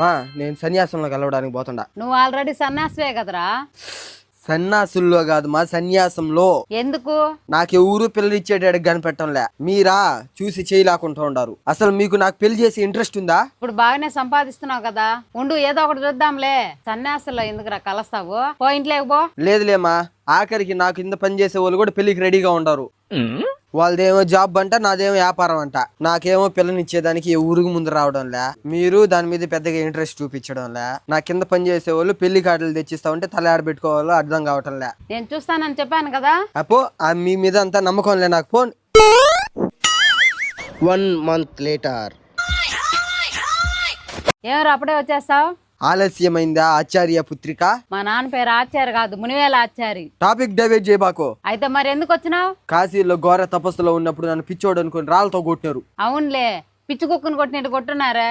మా నేను సన్యాసంలో కలవడానికి పోతుండా. నువ్వు ఆల్రెడీ సన్యాసివే కదరా. సన్యాసుల్లో కాదు మా సన్యాసంలో. ఎందుకు? నాకు ఊరు పిల్లలు ఇచ్చేటాడికి కనిపెట్టంలే, మీరా చూసి చేయలేకుండా ఉండారు. అసలు మీకు నాకు పెళ్లి చేసే ఇంట్రెస్ట్ ఉందా? ఇప్పుడు బాగానే సంపాదిస్తున్నావు కదా, ఉండు ఏదో ఒకటి చూద్దాంలే. సన్యాసుల్లో ఎందుకురా కలుస్తావు? పో ఇంట్లోకి పో. లేదులేమా, ఆఖరికి నాకు కింద పని చేసే వాళ్ళు కూడా పెళ్లికి రెడీగా ఉండరు. వాళ్ళదేమో జాబ్ అంట, నాదేమో వ్యాపారం అంట. నాకేమో పిల్లనిచ్చేదానికి ఊరికి ముందు రావడంలే, మీరు దాని మీద పెద్దగా ఇంట్రెస్ట్ చూపించడంలే. నా కింద పని చేసే వాళ్ళు పెళ్లి కార్డులు తెచ్చిస్తా ఉంటే తల ఆడబెట్టుకోవాలో అర్థం కావటంలే. నేను చూస్తానని చెప్పాను కదా. అపో మీ మీద అంతా నమ్మకంలే నాకు. Phone 1 month later. ఏమరా అప్పుడే వచ్చేస్తావు? ఆలస్యమైందా ఆచార్య పుత్రిక? మా నాన్న పేరు ఆచారి కాదు, మునివేల ఆచారి. టాపిక్ డైవర్ట్ చేయబాకో. అయితే మరి ఎందుకు వచ్చినావు? కాశీలో ఘోర తపస్సులో ఉన్నప్పుడు నన్ను పిచ్చోడు అనుకుని రాళ్ళతో కొట్టినారు. అవునులే, పిచ్చి కుక్కను కొట్టినట్టు కొట్టున్నారా?